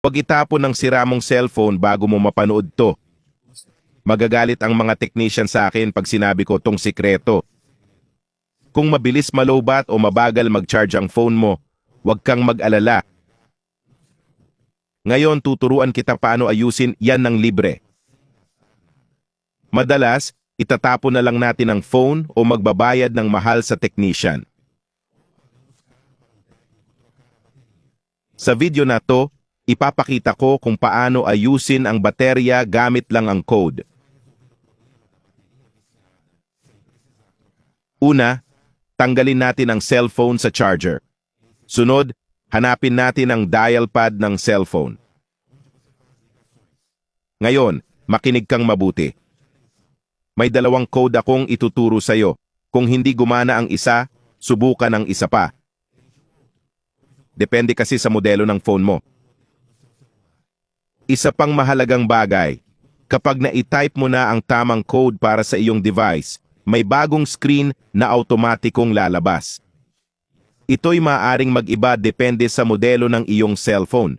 Huwag itapon ng sira mong cellphone bago mo mapanood to. Magagalit ang mga technician sa akin pag sinabi ko tong sikreto. Kung mabilis malobat o mabagal mag-charge ang phone mo, huwag kang mag-alala. Ngayon tuturuan kita paano ayusin yan ng libre. Madalas, itatapon na lang natin ang phone o magbabayad ng mahal sa technician. Sa video na to, ipapakita ko kung paano ayusin ang baterya gamit lang ang code. Una, tanggalin natin ang cellphone sa charger. Sunod, hanapin natin ang dial pad ng cellphone. Ngayon, makinig kang mabuti. May dalawang code akong ituturo sa'yo. Kung hindi gumana ang isa, subukan ang isa pa. Depende kasi sa modelo ng phone mo. Isa pang mahalagang bagay, kapag na-type mo na ang tamang code para sa iyong device, may bagong screen na automatikong lalabas. Ito'y maaaring mag-iba depende sa modelo ng iyong cellphone.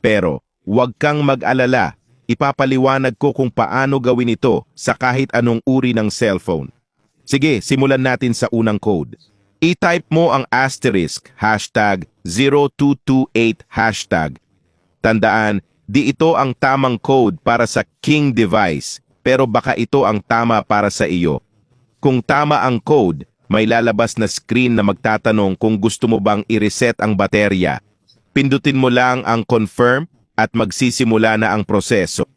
Pero, huwag kang mag-alala, ipapaliwanag ko kung paano gawin ito sa kahit anong uri ng cellphone. Sige, simulan natin sa unang code. I-type mo ang asterisk, #0228 hashtag. Tandaan, di ito ang tamang code para sa King device, pero baka ito ang tama para sa iyo. Kung tama ang code, may lalabas na screen na magtatanong kung gusto mo bang i-reset ang baterya. Pindutin mo lang ang confirm at magsisimula na ang proseso.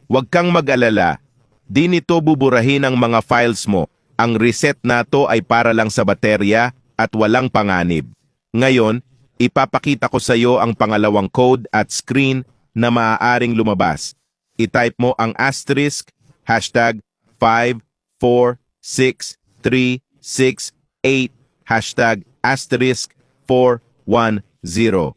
Huwag kang mag-alala, di nito buburahin ang mga files mo. Ang reset na to ay para lang sa baterya at walang panganib. Ngayon, ipapakita ko sa iyo ang pangalawang code at screen na maaaring lumabas. I-type mo ang asterisk, #54636 #*410.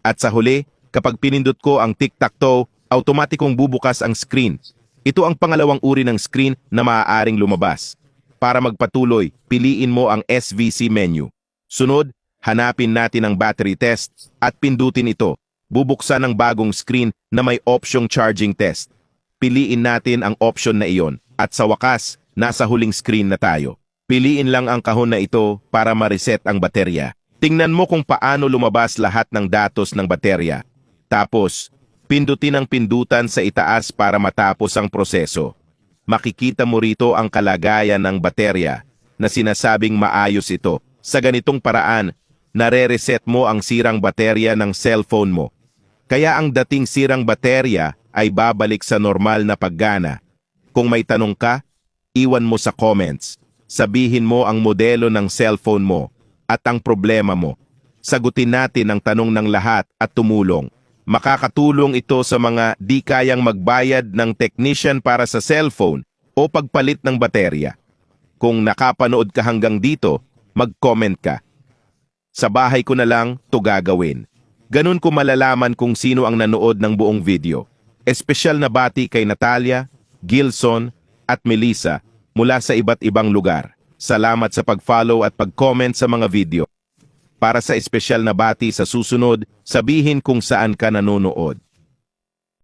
At sa huli, kapag pinindot ko ang tic-tac-toe, automatikong bubukas ang screen. Ito ang pangalawang uri ng screen na maaaring lumabas. Para magpatuloy, piliin mo ang SVC menu. Sunod, hanapin natin ang battery test at pindutin ito. Bubuksan ang bagong screen na may opsyong charging test. Piliin natin ang option na iyon at sa wakas, nasa huling screen na tayo. Piliin lang ang kahon na ito para ma-reset ang baterya. Tingnan mo kung paano lumabas lahat ng datos ng baterya. Tapos, pindutin ang pindutan sa itaas para matapos ang proseso. Makikita mo rito ang kalagayan ng baterya na sinasabing maayos ito. Sa ganitong paraan, nare-reset mo ang sirang baterya ng cellphone mo. Kaya ang dating sirang baterya ay babalik sa normal na paggana. Kung may tanong ka, iwan mo sa comments. Sabihin mo ang modelo ng cellphone mo at ang problema mo. Sagutin natin ang tanong ng lahat at tumulong. Makakatulong ito sa mga di kayang magbayad ng technician para sa cellphone o pagpalit ng baterya. Kung nakapanood ka hanggang dito, mag-comment ka. Sa bahay ko na lang to gagawin. Ganun ko malalaman kung sino ang nanood ng buong video. Espesyal na bati kay Natalia, Gilson at Melissa mula sa iba't ibang lugar. Salamat sa pag-follow at pag-comment sa mga video. Para sa espesyal na bati sa susunod, sabihin kung saan ka nanonood.